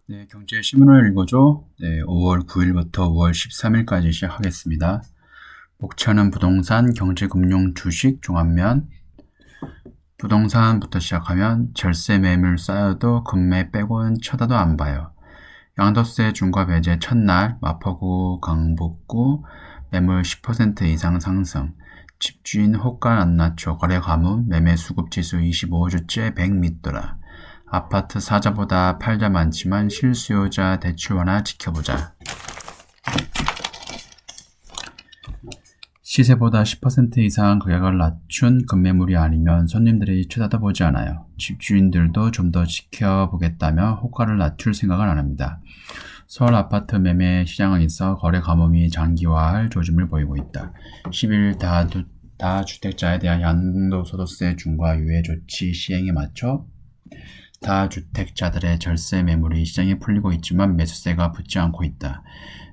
네, 경제신문을 읽어줘. 네, 5월 9일부터 5월 13일까지 시작하겠습니다. 목차는 부동산, 경제금융, 주식, 종합면. 부동산부터 시작하면 절세 매물 쌓여도 금매 빼고는 쳐다도 안 봐요. 양도세 중과 배제 첫날 마포구, 강북구 매물 10% 이상 상승. 집주인 호가 안 낮춰 거래 가뭄, 매매 수급 지수 25주째 100 밑더라. 아파트 사자보다 팔자 많지만 실수요자 대출 완화 지켜보자. 시세보다 10% 이상 가격을 낮춘 급매물이 아니면 손님들이 쳐다보지 않아요. 집주인들도 좀 더 지켜보겠다며 호가를 낮출 생각은 안 합니다. 서울 아파트 매매 시장은 있어 거래 가뭄이 장기화할 조짐을 보이고 있다. 10일 다주택자에 대한 양도소득세 중과 유예 조치 시행에 맞춰 다주택자들의 절세 매물이 시장에 풀리고 있지만 매수세가 붙지 않고 있다.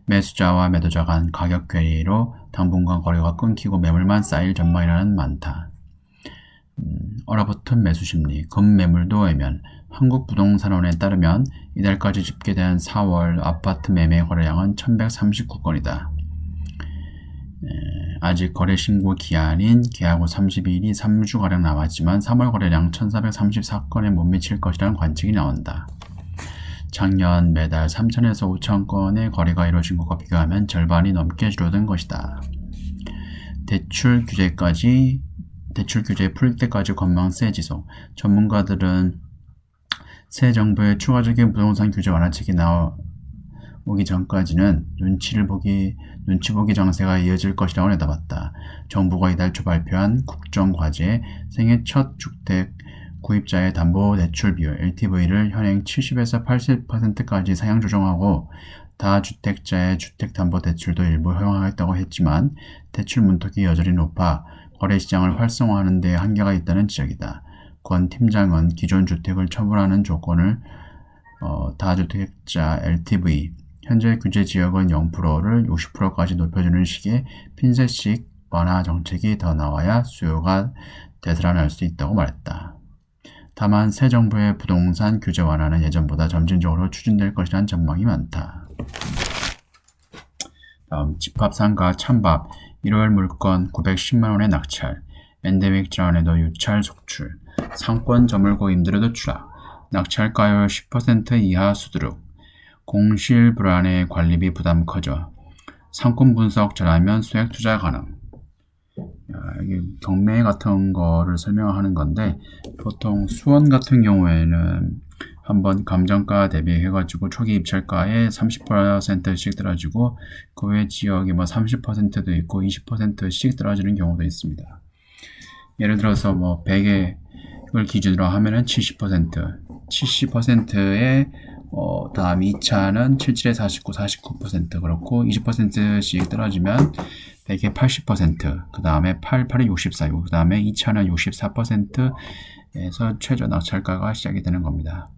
매수자와 매도자 간 가격 괴리로 당분간 거래가 끊기고 매물만 쌓일 전망이라는 많다. 얼어붙은 매수 심리, 급매물도 외면. 한국부동산원에 따르면 이달까지 집계된 4월 아파트 매매 거래량은 1139건이다. 아직 거래 신고 기한인 계약 후 30일이 3주가량 남았지만 3월 거래량 1434건에 못 미칠 것이라는 관측이 나온다. 작년 매달 3천에서 5천 건의 거래가 이루어진 것과 비교하면 절반이 넘게 줄어든 것이다. 대출 규제 풀 때까지 건망세 지속. 전문가들은 새 정부의 추가적인 부동산 규제 완화책이 나오기 전까지는 눈치 보기 정세가 이어질 것이라고 내다봤다. 정부가 이달 초 발표한 국정과제 생애 첫 주택 구입자의 담보대출 비율 LTV를 현행 70에서 80%까지 상향 조정하고 다주택자의 주택담보대출도 일부 허용하겠다고 했지만 대출 문턱이 여전히 높아 거래시장을 활성화하는 데 한계가 있다는 지적이다. 권 팀장은 기존 주택을 처분하는 조건을 다주택자 LTV 현재 규제 지역은 0%를 60%까지 높여주는 식의 핀셋식 완화 정책이 더 나와야 수요가 되살아날 수 있다고 말했다. 다만 새 정부의 부동산 규제 완화는 예전보다 점진적으로 추진될 것이라는 전망이 많다. 다음 집합상가 찬밥 1월 물건 910만원의 낙찰. 엔데믹 질환에도 유찰 속출. 상권 저물고 임대료도 추락. 낙찰가율 10% 이하 수두룩. 공실 불안에 관리비 부담 커져. 상권 분석 잘하면 수액 투자 가능. 이게 경매 같은 거를 설명하는 건데 보통 수원 같은 경우에는 한번 감정가 대비해가지고 초기 입찰가에 30%씩 떨어지고 그 외 지역이 뭐 30%도 있고 20%씩 떨어지는 경우도 있습니다. 예를 들어서 뭐 100을 기준으로 하면은 70%의 다음 2차는 77에 49, 49% 그렇고 20%씩 떨어지면 100에 80%, 그 다음에 88에 64, 그 다음에 2차는 64%에서 최저 낙찰가가 시작이 되는 겁니다.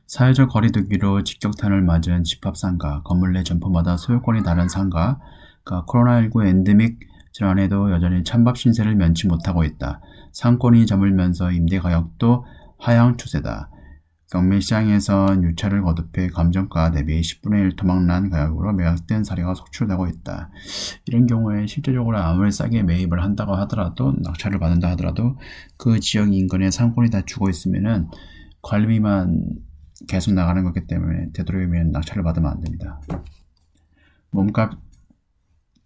사회적 거리두기로 직격탄을 맞은 집합상가, 건물 내 점포마다 소유권이 다른 상가, 코로나19 엔데믹 질환에도 여전히 찬밥 신세를 면치 못하고 있다. 상권이 저물면서 임대 가격도 하향 추세다. 경매시장에선 유찰을 거듭해 감정가 대비 10분의 1 토막난 가격으로 매각된 사례가 속출되고 있다. 이런 경우에 실제적으로 아무리 싸게 매입을 한다고 하더라도 낙찰을 받는다 하더라도 그 지역 인근에 상권이 다 죽어 있으면은 관리비만 계속 나가는 거기 때문에 되도록이면 낙찰을 받으면 안 됩니다. 몸값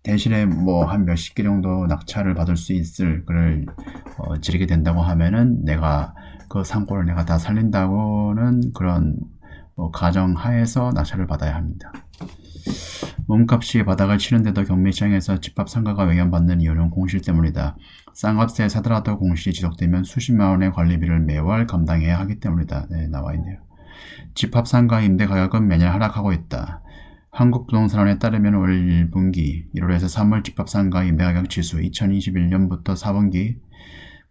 대신에 뭐 한 몇십 개 정도 낙찰을 받을 수 있을 그를 지르게 된다고 하면은 내가 그 상권을 내가 다 살린다고는 그런 가정 하에서 낙찰을 받아야 합니다. 몸값이 바닥을 치는데도 경매시장에서 집합상가가 외면받는 이유는 공실 때문이다. 싼 값에 사더라도 공실이 지속되면 수십만 원의 관리비를 매월 감당해야 하기 때문이다. 네, 나와 있네요. 집합상가 임대 가격은 매년 하락하고 있다. 한국부동산원에 따르면 올 1분기 1월에서 3월 집합상가 임대가격 지수 2021년부터 4분기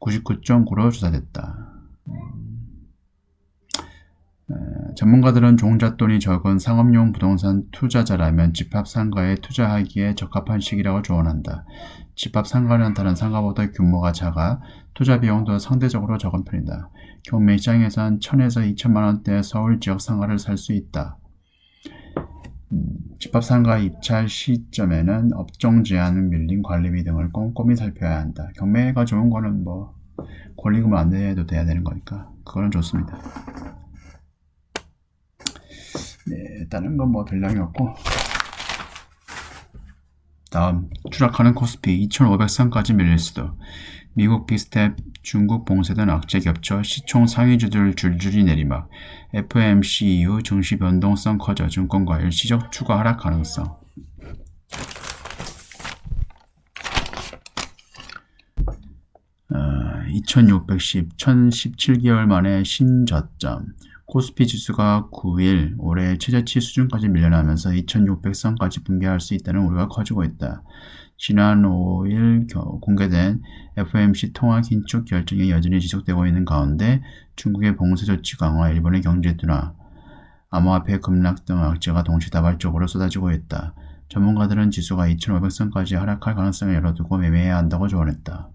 99.9로 조사됐다. 전문가들은 종잣돈이 적은 상업용 부동산 투자자라면 집합상가에 투자하기에 적합한 시기라고 조언한다. 집합상가는 다른 상가보다 규모가 작아 투자 비용도 상대적으로 적은 편이다. 경매 시장에선 1,000에서 2천만 원대 서울 지역 상가를 살 수 있다. 집합상가 입찰 시점에는 업종 제한, 밀림 관리비 등을 꼼꼼히 살펴야 한다. 경매가 좋은 거는 뭐 권리금을 안 내도 돼야 되는 거니까 그거는 좋습니다. 네, 다른 건 뭐 별량이 없고. 다음, 추락하는 코스피 2,500선까지 밀릴 수도. 미국 빅스텝, 중국 봉쇄된 악재 겹쳐 시총 상위주들 줄줄이 내리막. FOMC 이후 증시 변동성 커져 증권과 일시적 추가 하락 가능성. 2610, 1017개월 만에 신저점. 코스피 지수가 9일 올해 최저치 수준까지 밀려나면서 2600선까지 붕괴할 수 있다는 우려가 커지고 있다. 지난 5일 공개된 FOMC 통화 긴축 결정이 여전히 지속되고 있는 가운데 중국의 봉쇄 조치 강화, 일본의 경제 둔화, 암호화폐 급락 등 악재가 동시다발적으로 쏟아지고 있다. 전문가들은 지수가 2500선까지 하락할 가능성을 열어두고 매매해야 한다고 조언했다.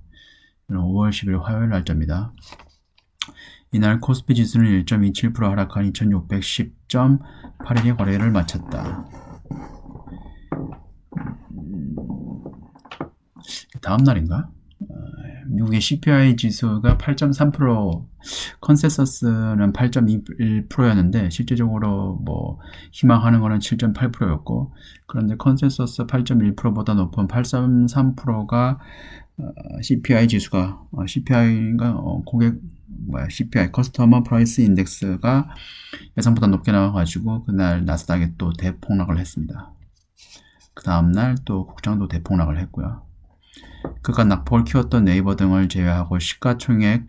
5월 10일 화요일 날짜입니다. 이날 코스피 지수는 1.27% 하락한 2610.81의 거래를 마쳤다. 다음 날인가? 미국의 CPI 지수가 8.3%, 컨센서스는 8.21%였는데 실제적으로 뭐 희망하는 거는 7.8%였고, 그런데 컨센서스 8.1%보다 높은 8.3%가 CPI 지수가 CPI가 CPI 커스터머 프라이스 인덱스가 예상보다 높게 나와가지고 그날 나스닥에 또 대폭락을 했습니다. 그 다음날 또 국장도 대폭락을 했고요. 그간 낙폭을 키웠던 네이버 등을 제외하고 시가총액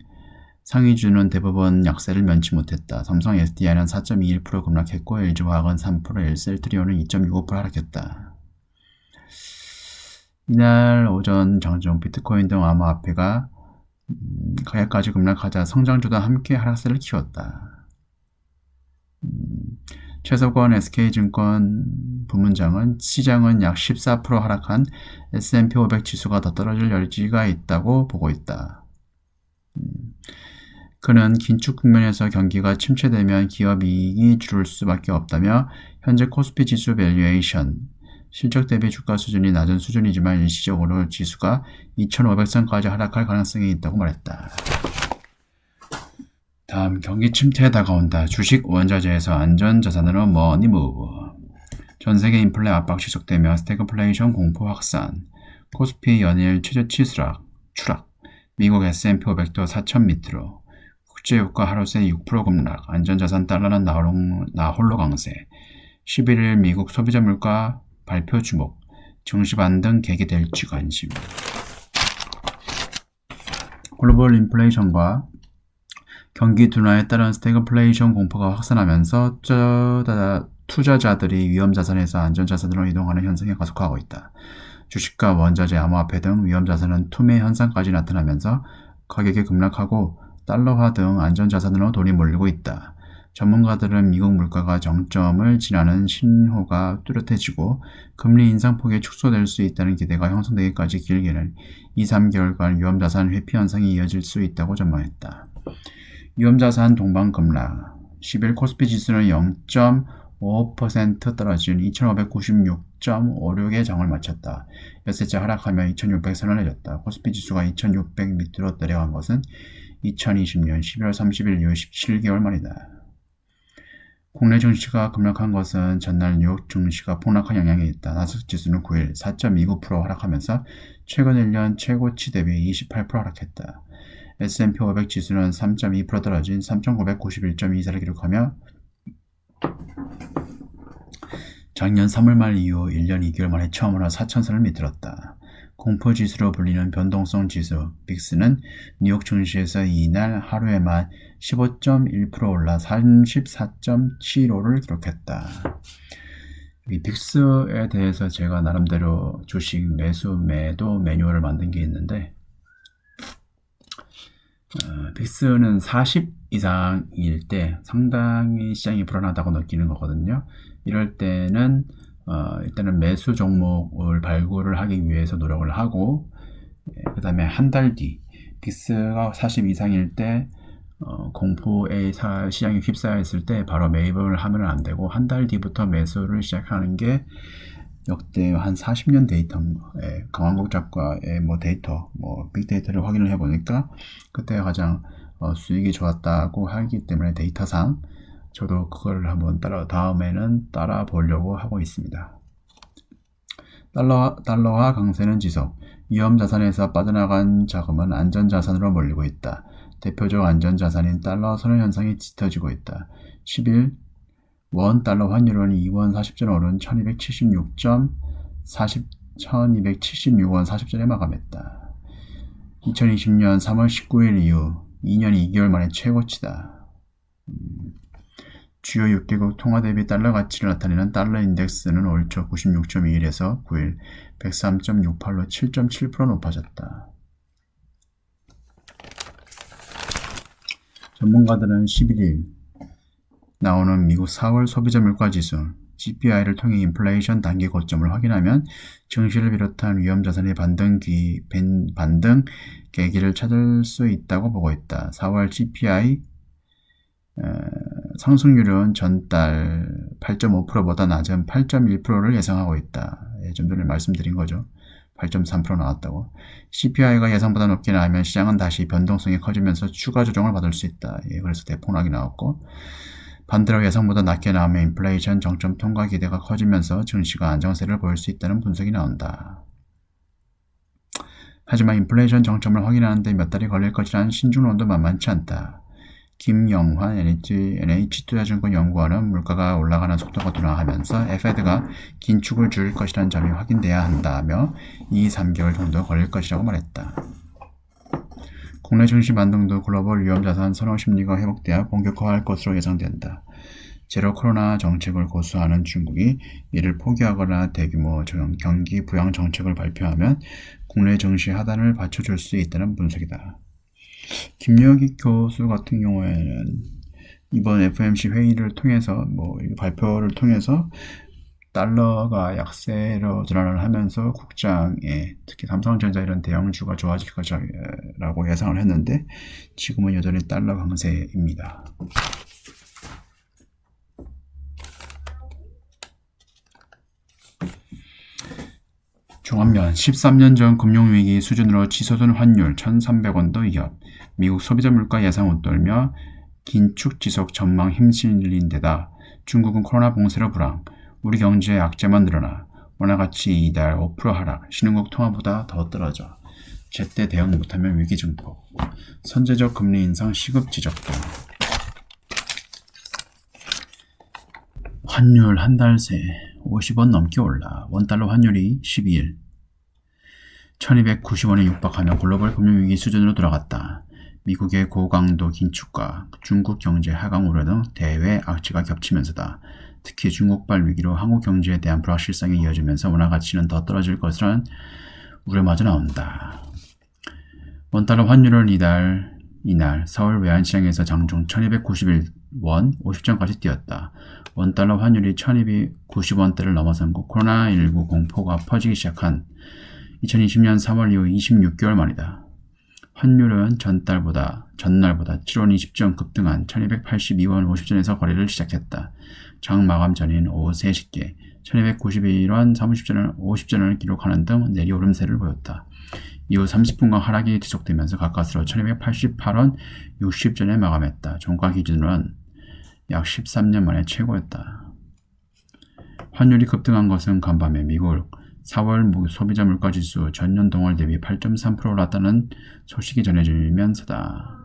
상위주는 대부분 약세를 면치 못했다. 삼성 SDI는 4.21% 급락했고 LG화학은 3%, LC트리온은 2.65% 하락했다. 이날 오전 장중 비트코인 등 암호화폐가 가격까지 급락하자 성장주도 함께 하락세를 키웠다. 최석원 SK증권 부문장은 시장은 약 14% 하락한 S&P 500 지수가 더 떨어질 여지가 있다고 보고 있다. 그는 긴축 국면에서 경기가 침체되면 기업 이익이 줄을 수밖에 없다며 현재 코스피 지수 밸류에이션, 실적 대비 주가 수준이 낮은 수준이지만 일시적으로 지수가 2,500선까지 하락할 가능성이 있다고 말했다. 다음, 경기 침체에 다가온다. 주식 원자재에서 안전자산으로 머니 무브. 전세계 인플레 압박 지속되며 스태그플레이션 공포 확산. 코스피 연일 최저치 추락. 미국 S&P 500도 4,000 밑으로. 국제유가 하루새 6% 급락. 안전자산 달러는 나홀로 강세. 11일 미국 소비자 물가 발표 주목, 증시 반등 계기 될지 관심. 글로벌 인플레이션과 경기 둔화에 따른 스태그플레이션 공포가 확산하면서 투자자들이 위험자산에서 안전자산으로 이동하는 현상이 가속화하고 있다. 주식과 원자재, 암호화폐 등 위험자산은 투매 현상까지 나타나면서 가격이 급락하고 달러화 등 안전자산으로 돈이 몰리고 있다. 전문가들은 미국 물가가 정점을 지나는 신호가 뚜렷해지고 금리 인상폭이 축소될 수 있다는 기대가 형성되기까지 길게는 2-3개월간 위험자산 회피 현상이 이어질 수 있다고 전망했다. 위험자산 동반 급락. 10일 코스피 지수는 0.5% 떨어진 2596.56의 장을 마쳤다. 몇세째 하락하며 2600선을 내렸다. 코스피 지수가 2600 밑으로 내려간 것은 2020년 11월 30일 이후 17개월 만이다. 국내 증시가 급락한 것은 전날 뉴욕 증시가 폭락한 영향이 있다. 나스닥 지수는 9일 4.29% 하락하면서 최근 1년 최고치 대비 28% 하락했다. S&P 500 지수는 3.2% 떨어진 3,991.24를 기록하며 작년 3월 말 이후 1년 2개월 만에 처음으로 4,000선을 밑들었다. 공포지수로 불리는 변동성 지수 빅스는 뉴욕 증시에서 이날 하루에만 15.1% 올라 34.75를 기록했다. 이 빅스에 대해서 제가 나름대로 주식 매수 매도 매뉴얼을 만든 게 있는데 빅스는 40 이상일 때 상당히 시장이 불안하다고 느끼는 거거든요. 이럴 때는 일단은 매수 종목을 발굴을 하기 위해서 노력을 하고, 그 다음에 한 달 뒤 빅스가 40 이상일 때 공포에 시장이 휩싸여 있을 때 바로 매입을 하면 안 되고, 한 달 뒤부터 매수를 시작하는 게 역대 한 40년 데이터, 강한국 작가의 데이터, 빅데이터를 확인을 해보니까 그때 가장 수익이 좋았다고 하기 때문에 데이터상 저도 그걸 한번 다음에는 따라 보려고 하고 있습니다. 달러화 강세는 지속. 위험 자산에서 빠져나간 자금은 안전 자산으로 몰리고 있다. 대표적 안전 자산인 달러 선호 현상이 짙어지고 있다. 10일 원 달러 환율은 2원 40전 오른 1276원 40전에 마감했다. 2020년 3월 19일 이후 2년 2개월 만에 최고치다. 주요 6개국 통화 대비 달러 가치를 나타내는 달러 인덱스는 올 초 96.21에서 9일 103.68로 7.7% 높아졌다. 전문가들은 11일 나오는 미국 4월 소비자 물가 지수 CPI를 통해 인플레이션 단기 고점을 확인하면 증시를 비롯한 위험 자산의 반등 계기를 찾을 수 있다고 보고 있다. 4월 CPI 상승률은 전달 8.5%보다 낮은 8.1%를 예상하고 있다. 좀 전에 말씀드린 거죠. 8.3% 나왔다고. CPI가 예상보다 높게 나오면 시장은 다시 변동성이 커지면서 추가 조정을 받을 수 있다. 그래서 대폭락이 나왔고, 반대로 예상보다 낮게 나오면 인플레이션 정점 통과 기대가 커지면서 증시가 안정세를 보일 수 있다는 분석이 나온다. 하지만 인플레이션 정점을 확인하는데 몇 달이 걸릴 것이라는 신중론도 만만치 않다. 김영환 NH투자증권 연구원은 물가가 올라가는 속도가 둔화하면서 FED가 긴축을 줄일 것이라는 점이 확인돼야 한다며 2-3개월 정도 걸릴 것이라고 말했다. 국내 증시 반등도 글로벌 위험자산 선호 심리가 회복되어 본격화할 것으로 예상된다. 제로 코로나 정책을 고수하는 중국이 이를 포기하거나 대규모 경기 부양 정책을 발표하면 국내 증시 하단을 받쳐줄 수 있다는 분석이다. 김여기 교수 같은 경우에는 이번 FOMC 회의를 통해서 발표를 통해서 달러가 약세로 전환을 하면서 국장에 특히 삼성전자 이런 대형주가 좋아질 것이라고 예상을 했는데 지금은 여전히 달러 강세입니다. 종합면 13년 전 금융위기 수준으로 치솟은 환율 1,300원도 위협. 미국 소비자 물가 예상 웃돌며 긴축 지속 전망 힘실린 데다 중국은 코로나 봉쇄로 불황. 우리 경제의 악재만 늘어나. 원화가치 이달 5% 하락. 신흥국 통화보다 더 떨어져. 제때 대응 못하면 위기 증폭. 선제적 금리 인상 시급 지적도. 환율 한 달 새 50원 넘게 올라. 원달러 환율이 12일 1290원에 육박하며 글로벌 금융위기 수준으로 돌아갔다. 미국의 고강도 긴축과 중국 경제 하강 우려 등 대외 악재가 겹치면서다. 특히 중국발 위기로 한국 경제에 대한 불확실성이 이어지면서 원화 가치는 더 떨어질 것이라는 우려마저 나온다. 원달러 환율은 이날 서울 외환시장에서 장중 1291원 50전까지 뛰었다. 원달러 환율이 1290원대를 넘어선 후 코로나19 공포가 퍼지기 시작한 2020년 3월 이후 26개월 만이다. 환율은 전날보다 7원 20전 급등한 1282원 50전에서 거래를 시작했다. 장 마감 전인 오후 3시께 1291원 50전을 기록하는 등 내리오름세를 보였다. 이후 30분간 하락이 지속되면서 가까스로 1288원 60전에 마감했다. 종가 기준으로는 약 13년 만에 최고였다. 환율이 급등한 것은 간밤에 미국 4월 소비자 물가지수 전년 동월 대비 8.3% 올랐다는 소식이 전해지면서다.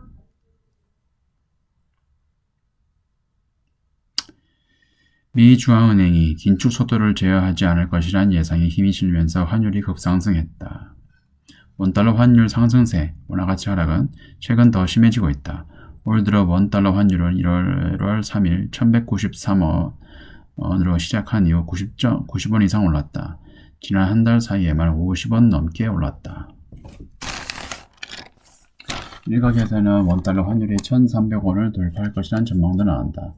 미 중앙은행이 긴축 속도를 제어하지 않을 것이라는 예상에 힘이 실리면서 환율이 급상승했다. 원달러 환율 상승세, 원화가치 하락은 최근 더 심해지고 있다. 올 들어 원달러 환율은 1월 3일 1193원으로 시작한 이후 90원 이상 올랐다. 지난 한 달 사이에만 50원 넘게 올랐다. 일각에서는 원달러 환율이 1,300원을 돌파할 것이라는 전망도 나온다.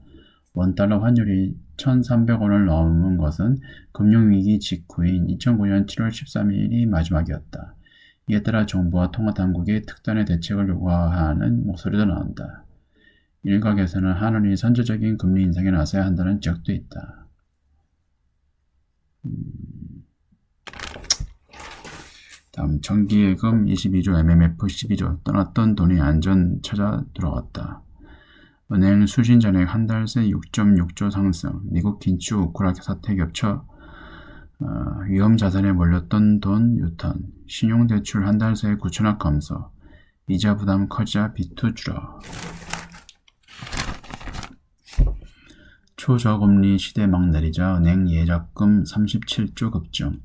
원달러 환율이 1,300원을 넘은 것은 금융위기 직후인 2009년 7월 13일이 마지막이었다. 이에 따라 정부와 통화당국이 특단의 대책을 요구하는 목소리도 나온다. 일각에서는 한원이 선제적인 금리 인상에 나서야 한다는 지적도 있다. 다음 정기예금 22조, MMF 12조, 떠났던 돈이 안전 찾아 돌아왔다. 은행 수신 전액 한 달 새 6.6조 상승, 미국 긴축 우크라 사태 겹쳐 위험 자산에 몰렸던 돈 유턴, 신용대출 한 달 새 9천억 감소, 이자 부담 커지자 빚도 줄어. 초저금리 시대 막 내리자 은행 예적금 37조 급증,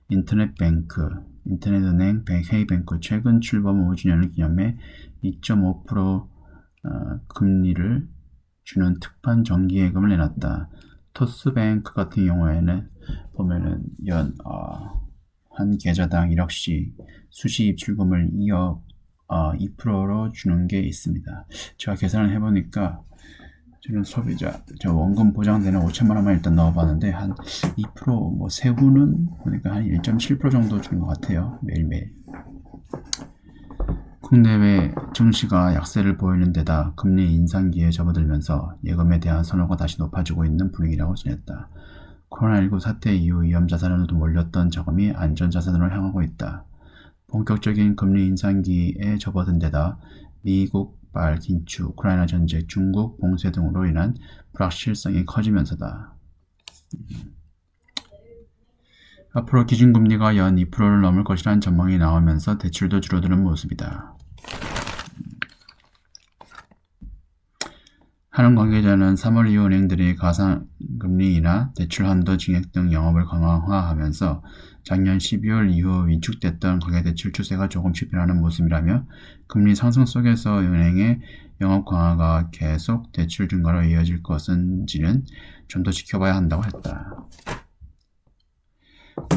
인터넷은행 K뱅크 최근 출범 5주년을 기념해 2.5% 금리를 주는 특판 정기예금을 내놨다. 토스뱅크 같은 경우에는 보면은 한 계좌당 1억씩 수시 입출금을 2%로 주는 게 있습니다. 제가 계산을 해보니까 저는 소비자, 원금 보장되는 5천만 원만 일단 넣어봤는데 한 2%, 세후는 보니까 한 1.7% 정도 주는 것 같아요. 매일매일. 국내외 증시가 약세를 보이는 데다 금리 인상기에 접어들면서 예금에 대한 선호가 다시 높아지고 있는 분위기라고 전했다. 코로나19 사태 이후 위험자산으로 몰렸던 자금이 안전자산으로 향하고 있다. 본격적인 금리 인상기에 접어든 데다 미국발 긴축, 우크라이나 전쟁, 중국 봉쇄 등으로 인한 불확실성이 커지면서다. 앞으로 기준금리가 연 2%를 넘을 것이라는 전망이 나오면서 대출도 줄어드는 모습이다. 한은 관계자는 3월 이후 은행들이 가상금리 인하, 대출 한도 증액 등 영업을 강화하면서 작년 12월 이후 위축됐던 가계대출 추세가 조금씩 변하는 모습이라며 금리 상승 속에서 은행의 영업 강화가 계속 대출 증가로 이어질 것인지는 좀 더 지켜봐야 한다고 했다.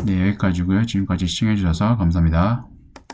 네, 여기까지고요. 지금까지 시청해주셔서 감사합니다.